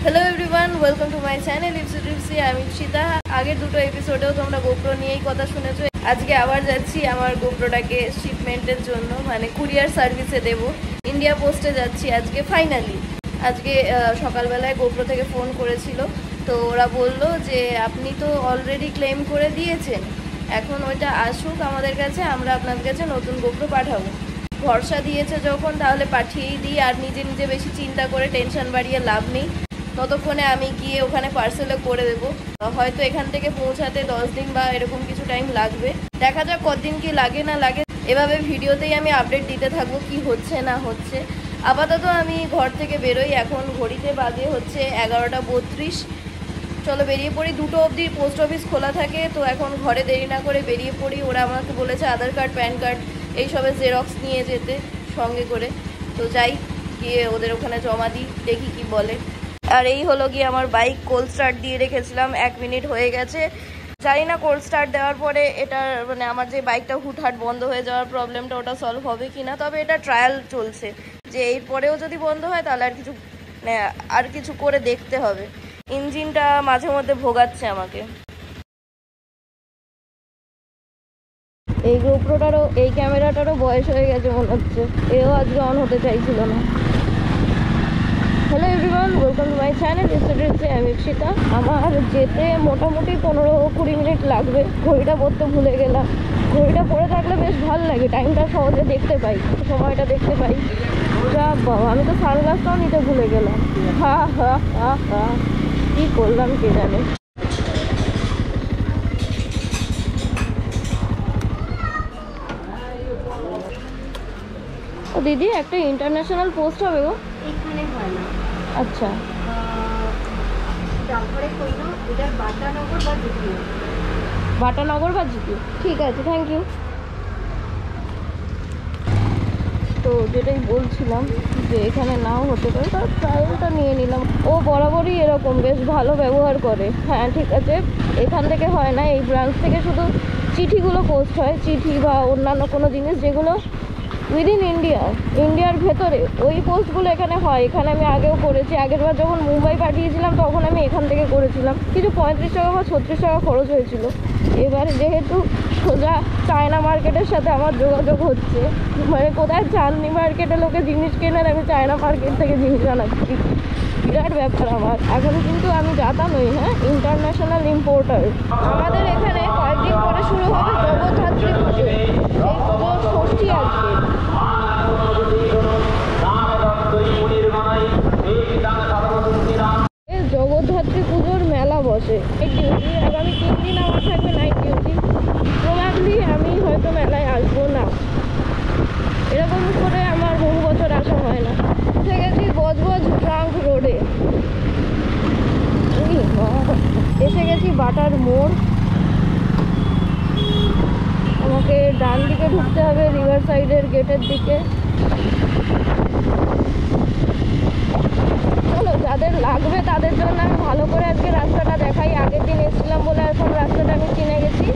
Hello everyone welcome to my channel Ipsi আমি ইপসিতা। আগের দুটো এপিসোডেও তোমরা গোপ্রো নিয়েই কথা শুনেছো। আজকে আবার যাচ্ছি আমার গোপ্রোটাকে শিপমেন্টের জন্য, মানে কুরিয়ার সার্ভিসে দেব। ইন্ডিয়া পোস্টে যাচ্ছি আজকে ফাইনালি। আজকে সকালবেলায় গোপ্রো থেকে ফোন করেছিল, তো ওরা বললো যে আপনি তো অলরেডি ক্লেম করে দিয়েছেন, এখন ওইটা আসুক আমাদের কাছে, আমরা আপনাদের কাছে নতুন গোপ্রো পাঠাবো। ভরসা দিয়েছে যখন তাহলে পাঠিয়েই দিই, আর নিজে নিজে বেশি চিন্তা করে টেনশন বাড়িয়ে লাভ নেই। ততক্ষণে আমি গিয়ে ওখানে পার্সেলে করে দেবো। হয়তো এখান থেকে পৌঁছাতে 10 দিন বা এরকম কিছু টাইম লাগবে, দেখা যাক কতদিন কি লাগে না লাগে। এভাবে ভিডিওতেই আমি আপডেট দিতে থাকবো কি হচ্ছে না হচ্ছে। আপাতত আমি ঘর থেকে বেরোই, এখন ঘড়িতে বাজে হচ্ছে 11টা 32। চলো বেরিয়ে পড়ি। 2টো অবধি পোস্ট অফিস খোলা থাকে, তো এখন ঘরে দেরি না করে বেরিয়ে পড়ি। ওরা আমাকে বলেছে আধার কার্ড প্যান কার্ড এইসবের জেরক্স নিয়ে যেতে সঙ্গে করে, তো যাই গিয়ে ওদের ওখানে জমা দিই, দেখি কি বলে। আর এই হলো গিয়ে আমার বাইক, কোল্ড স্টার্ট দিয়ে রেখেছিলাম, 1 মিনিট হয়ে গেছে। জানি না কোল্ড স্টার্ট দেওয়ার পরে এটা মানে আমার যে বাইকটা হুটহাট বন্ধ হয়ে যাওয়ার প্রবলেমটা ওটা সলভ হবে কি না, তবে এটা ট্রায়াল চলছে যে এর পরেও যদি বন্ধ হয় তাহলে আর কিছু করে দেখতে হবে। ইঞ্জিনটা মাঝে মধ্যে ভোগাচ্ছে আমাকে। এই গোপ্রোটারও এই ক্যামেরাটারও বয়স হয়ে গেছে মনে হচ্ছে, এও আজকে অন হতে চাইছিল না। Hello everyone welcome to my channel Ipsi আমি ইপসিতা। আমার যেতে মোটামুটি 15-20 মিনিট লাগবে। ঘড়িটা পড়তে ভুলে গেলাম। ঘড়িটা পড়ে থাকলে বেশ ভালো লাগে, টাইমটা সহজে দেখতে পাই, সময়টা দেখতে পাই। যা বাবা, আমি তো সানগ্লাসটাও নিতে ভুলে গেলাম। হা হা হা হা, কী করলাম কে জানে। ও দিদি, একটা ইন্টারন্যাশনাল পোস্ট হবে গো? এখানে হয় না। আচ্ছা, তারপরে কইলো এটা বাটানগর বা জিপিও। বাটানগর বা জিপিও, ঠিক আছে, থ্যাংক ইউ। তো যেটাই বলছিলাম যে এখানে নাও হতে পারে, তার ট্রায়ালটা নিয়ে নিলাম। ও বরাবরই এরকম বেশ ভালো ব্যবহার করে। হ্যাঁ ঠিক আছে, এখান থেকে হয় না, এই ব্রাঞ্চ থেকে শুধু চিঠিগুলো পোস্ট হয়, চিঠি বা অন্যান্য কোনো জিনিস যেগুলো উইদিন ইন্ডিয়ার ভেতরে, ওই পোস্টগুলো এখানে হয়। এখানে আমি আগেও করেছি, আগেরবার যখন মুম্বাই পাঠিয়েছিলাম তখন আমি এখান থেকে করেছিলাম। কিছু 35 টাকা বা 36 টাকা খরচ হয়েছিল। এবারে যেহেতু সোজা চায়না মার্কেটের সাথে আমার যোগাযোগ হচ্ছে, মানে কোথায় চাঁদনি মার্কেটে লোকে জিনিস কেনার, আমি চায়না মার্কেট থেকে জিনিস আনাচ্ছি, বিরাট ব্যাপার আমার। এখন কিন্তু আমি যাতা নই, হ্যাঁ, ইন্টারন্যাশনাল ইম্পোর্টার। আমাদের এখানে কয়েকদিন পরে শুরু হবে জগদ্ধাত্রী পুজো। এই পুজোর ষষ্ঠী আজকে। জগদ্ধাত্রী পুজোর মেলা বসে। ডিউটি আগামী 3 দিন আমার থাকবে নাইট ডিউটি। প্রবাবলি আমি হয়তো মেলায় আসবো না, এরকম করে আমার বহু বছর আসা হয় না। উঠে গেছি বজবজ ট্রাঙ্ক রোডে, এসে গেছি বাটার মোড়। আমাকে ডান দিকে ঢুকতে হবে, রিভার সাইডের গেটের দিকে। চলো, যাদের লাগবে তাদের জন্য আমি ভালো করে আজকে রাস্তাটা দেখাই। আগের দিন এসেছিলাম বলে এখন রাস্তাটা আমি চিনে গেছি।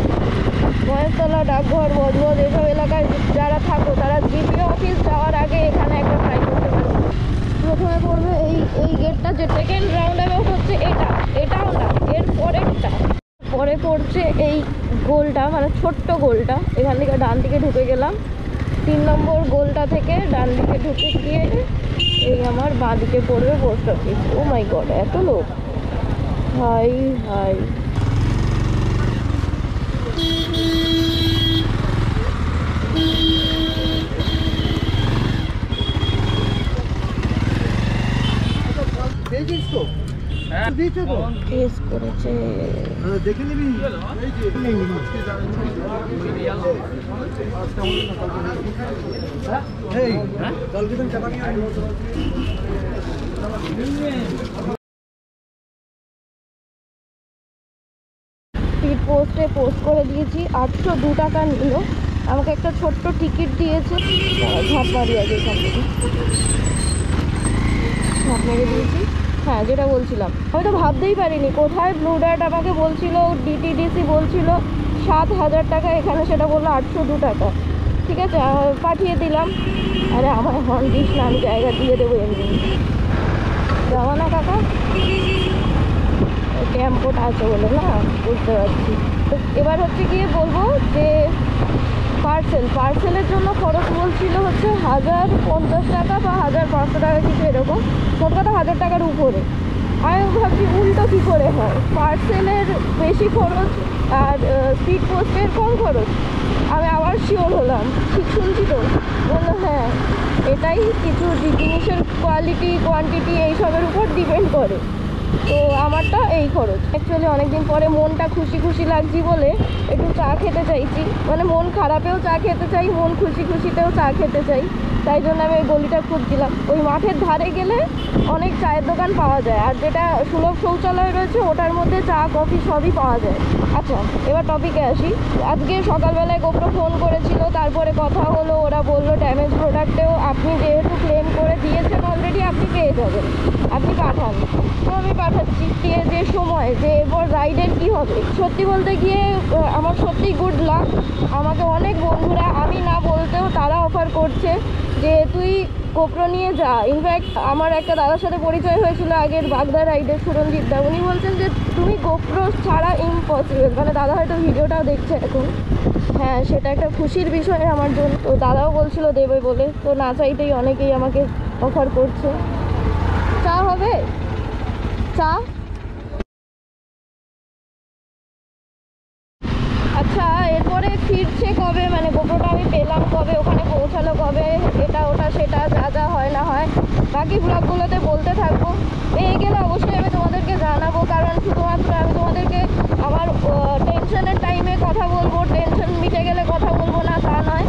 মহেশতলা, ডাকঘর, বজবজ এসব এলাকায় যারা থাকো তারা জিপিও অফিস যাওয়ার আগে এখানে একটা ট্রাই করতে পারো। প্রথমে পড়বে এই গেটটা, যে সেকেন্ড রাউন্ড অ্যাবাউট হচ্ছে এটাও না, এর পরেরটা। পরে পড়ছে এই গোলটা, মানে ছোট্ট গোলটা। এখান থেকে ডান দিকে ঢুকে গেলাম, 3 নম্বর গোলটা থেকে ডান দিকে ঢুকে গিয়ে এই আমার বাঁ দিকে পড়বে পোস্ট অফিস। ও মাই গড, এত লোক! হাই হাই, কেস করেছে। দেখে নিবি স্পিড পোস্টে পোস্ট করে দিয়েছি, 802 টাকা নিল। আমাকে একটা ছোট্ট টিকিট দিয়েছে, ঝাঁপ মারি আগে এখান থেকে, ঝাঁপ মেরে দিয়েছি। হ্যাঁ, যেটা বলছিলাম, আমি তো ভাবতেই পারিনি কোথায় ব্লু ডার্ট আমাকে বলছিল, ডিটিডিসি বলছিল 7,000 টাকা, এখানে সেটা বললো 802 টাকা। ঠিক আছে, পাঠিয়ে দিলাম। আরে আমার হর্ন দিস না, আমি জায়গা দিয়ে দেবো এমনি। যাওয়া না কাকা। ল্যাম্পোর্ট আছে বলে না, বুঝতে পারছি। তো এবার হচ্ছে গিয়ে বলবো যে পার্সেলের জন্য খরচ বলছিল হচ্ছে 1050 টাকা বা 1500 টাকা কিছু এরকম, মোট কথা 1000 টাকার উপরে। আমি ভাবছি উল্টো কী করে হয়, পার্সেলের বেশি খরচ আর স্পিড পোস্টের কম খরচ। আমি আবার শিওর হলাম, ঠিক শুনছি তো? বললো হ্যাঁ, এটাই কিছু জিনিসের কোয়ালিটি কোয়ান্টিটি এইসবের উপর ডিপেন্ড করে। তো আমারটা এই খরচ। অ্যাকচুয়ালি অনেকদিন পরে মনটা খুশি খুশি লাগছি বলে একটু চা খেতে চাইছি, মানে মন খারাপেও চা খেতে চাই, মন খুশিতেও চা খেতে চাই। তাই জন্য আমি ওই গলিটা খুঁজছিলাম। ওই মাঠের ধারে গেলে অনেক চায়ের দোকান পাওয়া যায়, আর যেটা সুলভ শৌচালয় রয়েছে ওটার মধ্যে চা কফি সবই পাওয়া যায়। আচ্ছা, এবার টপিকে আসি। আজকে সকালবেলায় গোপ্রো ফোন করেছিল, তারপরে কথা হলো, ওরা বললো ড্যামেজ প্রোডাক্টেও আপনি যেহেতু ক্লেম করে দিয়েছেন অলরেডি, আপনি পেয়ে যাবেন, আপনি পাঠান। তো আমি পাঠাচ্ছি। যে সময় যে এরপর রাইডের কী হবে, সত্যি বলতে গিয়ে আমার সত্যি গুড লাক। আমাকে অনেক বন্ধুরা, আমি না বলতেও তারা অফার করছে যে তুই গোপ্রো নিয়ে যা। ইনফ্যাক্ট আমার একটা দাদার সাথে পরিচয় হয়েছিল আগের বাগদা রাইডের, সুরঞ্জিত দা। উনি বলছেন যে তুমি গোপ্রো ছাড়া ইম্পসিবল, মানে দাদা হয়তো ভিডিওটাও দেখছে এখন। হ্যাঁ, সেটা একটা খুশির বিষয় আমার জন্য। তো দাদাও বলছিল দেবে বলে, তো না চাইতেই অনেকেই আমাকে অফার করছে। চা হবে? চা? আচ্ছা, এরপরে ফিরছে কবে, মানে গোপ্রোটা আমি পেলাম কবে, ওখানে পৌঁছালো কবে, এটা ওটা সেটা যা যা হয় না হয় বাকি ব্লগগুলোতে বলতে থাকবো। পেয়ে গেলে অবশ্যই আমি তোমাদেরকে জানাবো, কারণ শুধুমাত্র আমি তোমাদেরকে আমার টেনশনের টাইমে কথা বলবো, টেনশন মিটে গেলে কথা বলবো না তা নয়।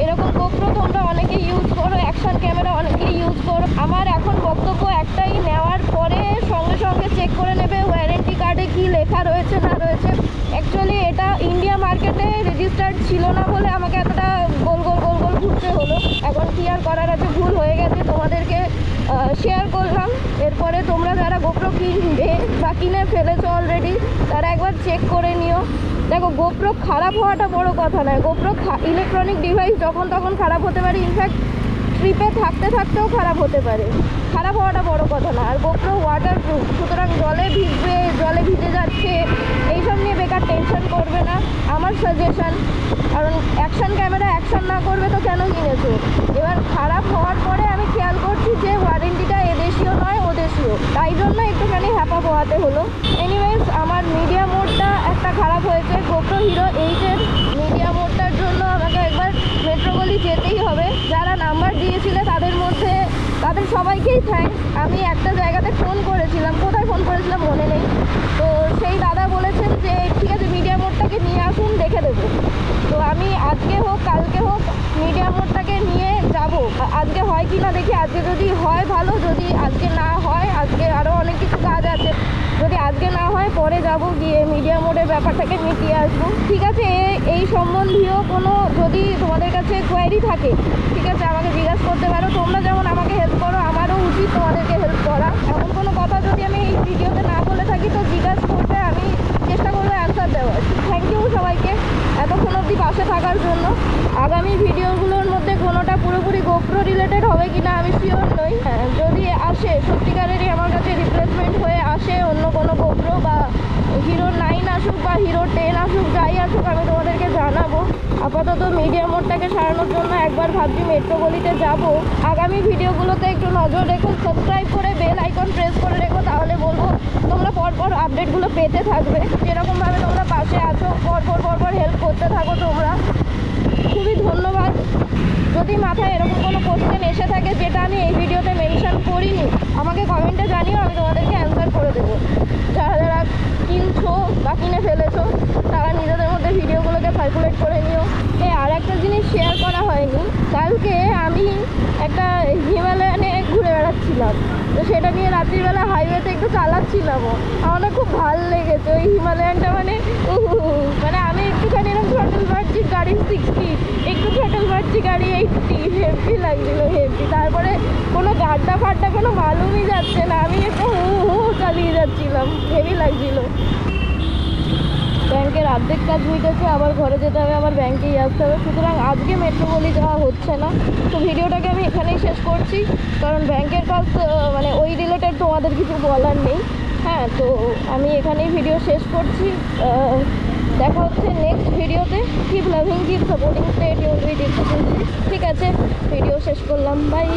এরকম গোপ্রো তোমরা অনেকেই ইউজ করো, অ্যাকশন ক্যামেরা অনেকেই ইউজ করো। আমার এখন বক্তব্য একটাই, নেওয়ার পরে সঙ্গে সঙ্গে চেক করে নেবে ওয়ারেন্টি কার্ডে কী লেখা রয়েছে না রয়েছে। অ্যাকচুয়ালি এটা ইন্ডিয়া মার্কেটে রেজিস্টার্ড ছিল না বলে আমাকে এতটা গোল ঘুরতে হলো। এখন কি আর করার আছে, ভুল হয়ে গেছে, তোমাদেরকে শেয়ার করলাম। এরপরে তোমরা যারা গোপ্রো কিনবে বা কিনে ফেলেছো অলরেডি, তারা একবার চেক করে নিও। দেখো, গোপ্রো খারাপ হওয়াটা বড় কথা নয়, গোপ্রো ইলেকট্রনিক ডিভাইস যখন তখন খারাপ হতে পারে, ইনফ্যাক্ট ট্রিপে থাকতেও খারাপ হতে পারে, খারাপ হওয়াটা বড় কথা না। আর গোপ্রো ওয়াটারপ্রুফ, সুতরাং জলে ভিজবে, জলে ভিজে যাচ্ছে এইসব নিয়ে বেকার টেনশন করবে না, আমার সাজেশন। কারণ অ্যাকশন ক্যামেরা অ্যাকশন না করবে তো কেন কিনেছো? এবার খারাপ হওয়ার পরে আমি খেয়াল করছি যে ওয়ারেন্টিটা এদেশীয় নয় ওদেশীয়, তাই জন্য একটুখানি হ্যাপা পোহাতে হলো। এনিওয়েজ, আমার মিডিয়া মোডটা একটা খারাপ হয়েছে, গোপ্রো হিরো 8-এর মিডিয়া মোডটার জন্য আমাকে একবার মেট্রোগলি যেতেই হবে। যারা নাম্বার দিয়েছিলে তাদের সবাইকেই থ্যাঙ্কস। আমি একটা জায়গাতে ফোন করেছিলাম, কোথায় ফোন করেছিলাম মনে নেই, তো সেই দাদা বলেছেন যে ঠিক আছে মিডিয়া মোডটাকে নিয়ে আসুন, দেখে দেবো। তো আমি আজকে হোক কালকে হোক মিডিয়া মোডটাকে নিয়ে যাব। আজকে হয় কি না দেখি, আজকে যদি হয় ভালো, যদি আজকে না হয়, আজকে আরও অনেক কিছু কাজ আছে, যদি আজকে না হয় পরে যাব, গিয়ে মিডিয়া মোডের ব্যাপারটাকে মিটিয়ে আসবো। ঠিক আছে, এই সম্বন্ধীয় কোনো যদি তোমাদের কাছে কোয়ারি থাকে, ঠিক আছে আমাকে জিজ্ঞাসা করতে পারো। তোমরা যেমন আমাকে হেল্প করো, আমারও উচিত তোমাদেরকে হেল্প করা। এমন কোনো কথা যদি আমি এই ভিডিওতে না বলে থাকি তো জিজ্ঞাসা করবে, আমি চেষ্টা করবো অ্যান্সার দেওয়ার। থ্যাংক ইউ সবাইকে এতক্ষণ অবধি পাশে থাকার জন্য। আগামী ভিডিওগুলোর মধ্যে কোনোটা পুরোপুরি গোপ্রো রিলেটেড হবে কি না আমি শিওর নই। যদি আসে সত্যিকারেরই আমার কাছে রিপ্লেসমেন্ট হয়ে আসে অন্য কোনো গোপ্রো, বা হিরো 9 আসুক বা হিরো 10 আসুক, যাই আসুক আমি তোমাদেরকে জানাবো। আপাতত মিডিয়া মোডটাকে সারানোর জন্য একবার ভাবছি মেট্রোগলিতে যাব। আগামী ভিডিওগুলোতে একটু নজর রেখো, সাবস্ক্রাইব করে বেল আইকন প্রেস করে রেখো, তাহলে বলবো তোমরা পরপর আপডেটগুলো পেতে থাকবে। যেরকমভাবে তোমরা পাশে আছো, পরপর হেল্প করতে থাকো তোমরা, খুবই ধন্যবাদ। যদি মাথায় এরকম কোনো কোশ্চেন এসে থাকে যেটা আমি এই ভিডিওতে মেনশন করিনি, আমাকে কমেন্টে জানিও, আমি তোমাদেরকে অ্যান্সার করে দেবো। যারা যারা কিনছো বা কিনে ফেলেছো তারা নিজেদের মধ্যে ভিডিওগুলোকে সার্কুলেট করে নিও। আর একটা জিনিস শেয়ার করা হয়নি, কালকে আমি একটা হিমালয়ানে ঘুরে বেড়াচ্ছিলাম, তো সেটা নিয়ে রাত্রিবেলা হাইওয়েতে একটু চালাচ্ছিলামও। আমার খুব ভালো লেগেছে ওই হিমালয়ানটা, মানে আমি একটুখানি এরকম থ্রটল মারছি গাড়ি 60, একটু থ্রটল মারছি গাড়ি 80, হেভি লাগছিল হেভি। তারপরে কোনো গাড্ডা ফাড্ডা কোনো মালুমই যাচ্ছে না, আমি একটু হু চালিয়ে যাচ্ছিলাম, হেভি লাগছিল। ব্যাংকের অর্ধেক কাজ মিটেছে, আবার ঘরে যেতে হবে, আবার ব্যাংকেই আসতে হবে, সুতরাং আজকে মেট্রোগলি যাওয়া হচ্ছে না। তো ভিডিওটাকে আমি এখানেই শেষ করছি, কারণ ব্যাংকের কাজ মানে ওই রিলেটেড তোমাদের কিছু বলার নেই। হ্যাঁ, তো আমি এখানেই ভিডিও শেষ করছি। দেখা হচ্ছে নেক্সট ভিডিওতে। Keep loving, keep supporting, stay tuned with its. ঠিক আছে, ভিডিও শেষ করলাম, বাই।